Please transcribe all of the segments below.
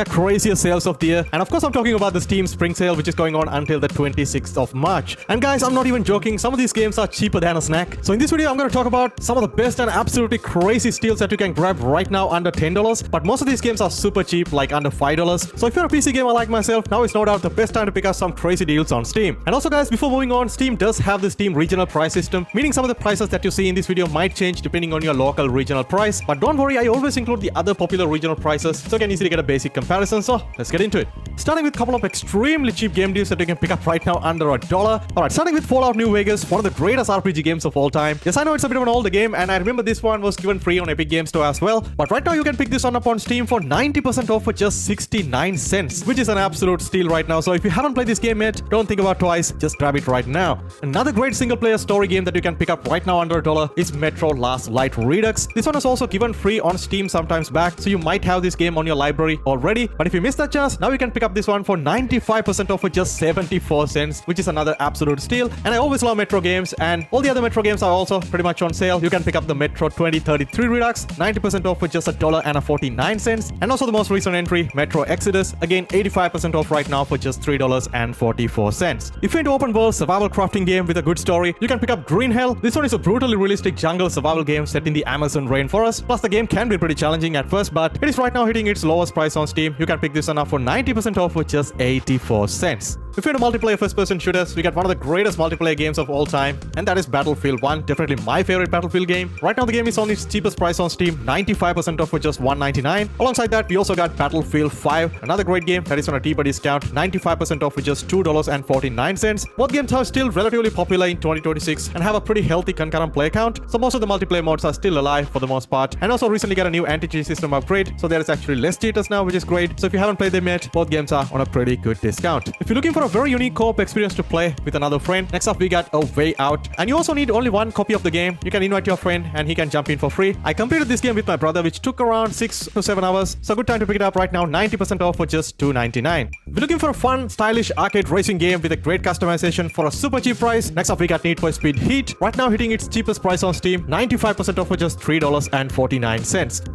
craziest sales of the year. And of course, I'm talking about the Steam Spring Sale, which is going on until the 26th of March. And guys, I'm not even joking. Some of these games are cheaper than a snack. So in this video, I'm going to talk about some of the best and absolutely crazy steals that you can grab right now under $10. But most of these games are super cheap, like under $5. So if you're a PC gamer like myself, now is no doubt the best time to pick up some crazy deals on Steam. And also guys, before moving on, Steam does have the Steam regional price system, meaning some of the prices that you see in this video might change depending on your local regional price. But don't worry, I always include the other popular regional prices, so you can easily get a basic comparison. So let's get into it. Starting with a couple of extremely cheap game deals that you can pick up right now under $1. Alright, starting with Fallout New Vegas, one of the greatest RPG games of all time. Yes, I know it's a bit of an older game, and I remember this one was given free on Epic Games Store as well. But right now you can pick this one up on Steam for 90% off for just 69 cents, which is an absolute steal right now. So if you haven't played this game yet, don't think about twice, just grab it right now. Another great single-player story game that you can pick up right now under $1 is Metro Last Light Redux. This one is also given free on Steam sometimes back, so you might have this game on your library already. But if you missed that chance, now you can pick up this one for 95% off for just 74 cents, which is another absolute steal. And I always love Metro games, and all the other Metro games are also pretty much on sale. You can pick up the Metro 2033 Redux, 90% off for just $1.49. And also the most recent entry, Metro Exodus, again 85% off right now for just $3.44. If you're into open world survival crafting game with a good story, you can pick up Green Hell. This one is a brutally realistic jungle survival game set in the Amazon rainforest. Plus the game can be pretty challenging at first, but it is right now hitting its lowest price on Steam. You can pick this one up for 90% off for just 84 cents. If you're into multiplayer first-person shooters, we got one of the greatest multiplayer games of all time, and that is Battlefield 1, definitely my favorite Battlefield game. Right now the game is on its cheapest price on Steam, 95% off for just $1.99. Alongside that, we also got Battlefield 5, another great game that is on a deeper discount, 95% off for just $2.49. Both games are still relatively popular in 2026 and have a pretty healthy concurrent play count, so most of the multiplayer modes are still alive for the most part. And also recently got a new anti-cheat system upgrade, so there is actually less cheaters now, which is great. So if you haven't played them yet, both games are on a pretty good discount. If you're looking for a very unique co-op experience to play with another friend, next up we got A Way Out. And you also need only one copy of the game. You can invite your friend and he can jump in for free. I completed this game with my brother, which took around 6 to 7 hours. So good time to pick it up right now, 90% off for just $2.99. If you're looking for a fun, stylish arcade racing game with a great customization for a super cheap price, next up we got Need for Speed Heat. Right now hitting its cheapest price on Steam, 95% off for just $3.49.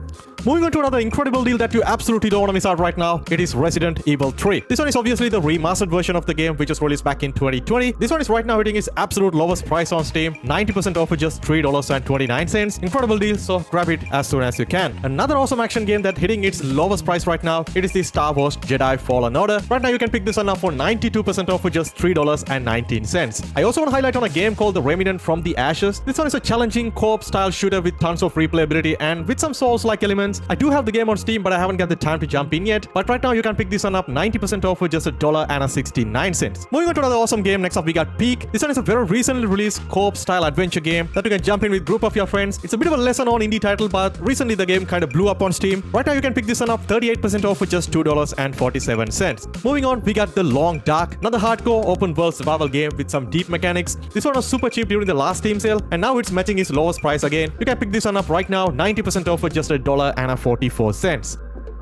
Moving on to another incredible deal that you absolutely don't want to miss out right now, it is Resident Evil 3. This one is obviously the remastered version of the game which was released back in 2020. This one is right now hitting its absolute lowest price on Steam, 90% off for just $3.29. Incredible deal, so grab it as soon as you can. Another awesome action game that hitting its lowest price right now, it is the Star Wars Jedi Fallen Order. Right now you can pick this one up for 92% off for just $3.19. I also want to highlight on a game called The Remnant from the Ashes. This one is a challenging co-op style shooter with tons of replayability and with some Souls-like elements. I do have the game on Steam, but I haven't got the time to jump in yet. But right now you can pick this one up 90% off for just $1.69. Moving on to another awesome game, next up we got Peak. This one is a very recently released co-op style adventure game that you can jump in with a group of your friends. It's a bit of a lesser known indie title, but recently the game kind of blew up on Steam. Right now you can pick this one up 38% off for just $2.47. Moving on, we got The Long Dark, another hardcore open world survival game with some deep mechanics. This one was super cheap during the last Steam sale, and now it's matching its lowest price again. You can pick this one up right now, 90% off for just $1.44.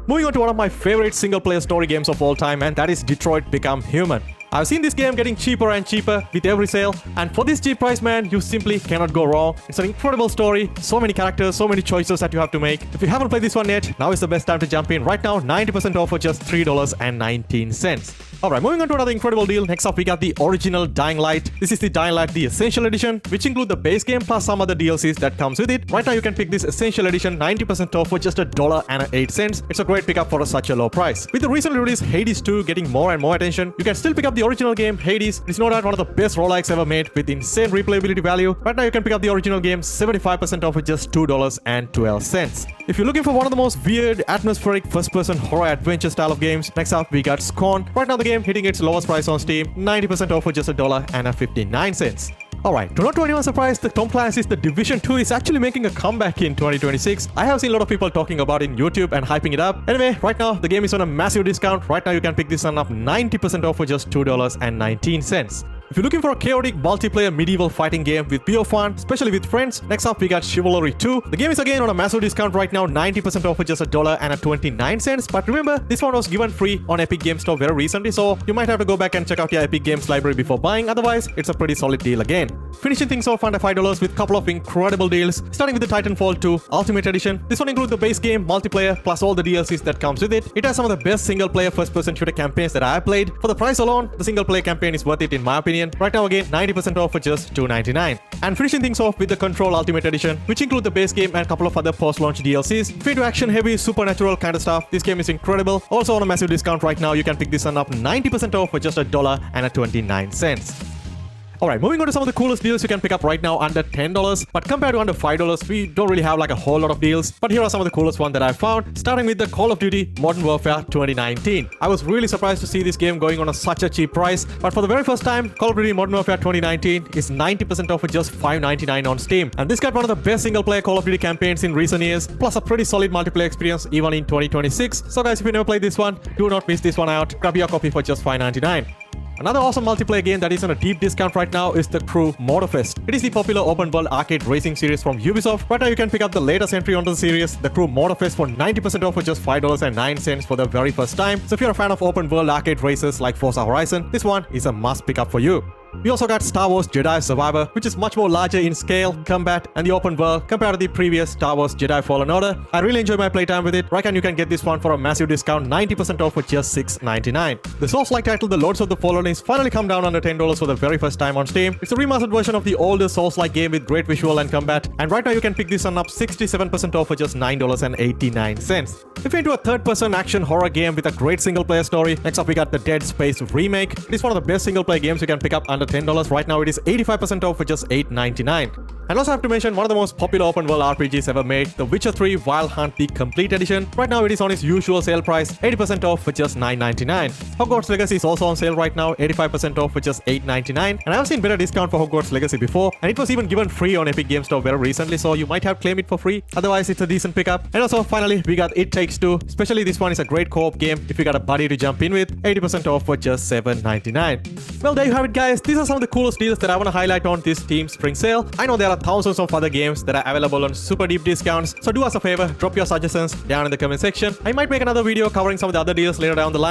Moving on to one of my favorite single-player story games of all time, and that is Detroit Become Human. I've seen this game getting cheaper and cheaper with every sale, and for this cheap price, man, you simply cannot go wrong. It's an incredible story, so many characters, so many choices that you have to make. If you haven't played this one yet, now is the best time to jump in. Right now, 90% off for just $3.19. Alright, moving on to another incredible deal. Next up, we got the original Dying Light. This is the Dying Light, the Essential Edition, which include the base game plus some other DLCs that comes with it. Right now, you can pick this Essential Edition 90% off for just $1.08. It's a great pickup for such a low price. With the recently released Hades 2 getting more and more attention, you can still pick up the original game, Hades. It's no doubt one of the best roguelikes ever made with insane replayability value. Right now, you can pick up the original game 75% off for just $2.12. If you're looking for one of the most weird, atmospheric, first-person horror adventure style of games, next up, we got Scorn. Right now, the game hitting its lowest price on Steam, 90% off for just $1.59. Alright, to not to anyone's surprise, the Tom Clancy's The Division 2 is actually making a comeback in 2026. I have seen a lot of people talking about it in YouTube and hyping it up. Anyway, right now, the game is on a massive discount. Right now, you can pick this one up 90% off for just $2.19. If you're looking for a chaotic multiplayer medieval fighting game with pure fun, especially with friends, next up we got Chivalry 2. The game is again on a massive discount right now, 90% off for just $1.29. But remember, this one was given free on Epic Games Store very recently, so you might have to go back and check out your Epic Games library before buying. Otherwise, it's a pretty solid deal again. Finishing things off under $5 with a couple of incredible deals, starting with the Titanfall 2 Ultimate Edition. This one includes the base game, multiplayer, plus all the DLCs that comes with it. It has some of the best single-player first-person shooter campaigns that I have played. For the price alone, the single-player campaign is worth it in my opinion. Right now again, 90% off for just $2.99. And finishing things off with the Control Ultimate Edition, which include the base game and a couple of other post-launch DLCs. If you're into action-heavy, supernatural kind of stuff, this game is incredible. Also on a massive discount right now, you can pick this one up 90% off for just $1.29. Alright, moving on to some of the coolest deals you can pick up right now under $10. But compared to under $5, we don't really have like a whole lot of deals. But here are some of the coolest ones that I found, starting with the Call of Duty Modern Warfare 2019. I was really surprised to see this game going on such a cheap price. But for the very first time, Call of Duty Modern Warfare 2019 is 90% off for just $5.99 on Steam. And this got one of the best single-player Call of Duty campaigns in recent years, plus a pretty solid multiplayer experience even in 2026. So guys, if you never played this one, do not miss this one out. Grab your copy for just $5.99. Another awesome multiplayer game that is on a deep discount right now is The Crew Motorfest. It is the popular open-world arcade racing series from Ubisoft. Right now you can pick up the latest entry onto the series, The Crew Motorfest, for 90% off for just $5.09 for the very first time. So if you're a fan of open-world arcade races like Forza Horizon, this one is a must pick up for you. We also got Star Wars Jedi Survivor, which is much more larger in scale, combat, and the open world compared to the previous Star Wars Jedi Fallen Order. I really enjoy my playtime with it. Right now you can get this one for a massive discount, 90% off for just $6.99. The Souls-like title The Lords of the Fallen is finally come down under $10 for the very first time on Steam. It's a remastered version of the older Souls-like game with great visual and combat. And right now you can pick this one up 67% off for just $9.89. If you're into a third-person action horror game with a great single-player story, next up we got the Dead Space Remake. It is one of the best single-player games you can pick up under $10. Right now it is 85% off for just $8.99. And also I have to mention one of the most popular open world RPGs ever made, The Witcher 3 Wild Hunt the Complete Edition. Right now it is on its usual sale price, 80% off for just $9.99. Hogwarts Legacy is also on sale right now, 85% off for just $8.99. And I've seen better discount for Hogwarts Legacy before, and it was even given free on Epic Games Store very recently, so you might have claimed it for free. Otherwise it's a decent pickup. And also finally we got It Takes Two. Especially this one is a great co-op game if you got a buddy to jump in with, 80% off for just $7.99. Well, there you have it guys. These are some of the coolest deals that I want to highlight on this Steam Spring Sale. I know there are thousands of other games that are available on super deep discounts, so do us a favor, drop your suggestions down in the comment section. I might make another video covering some of the other deals later down the line.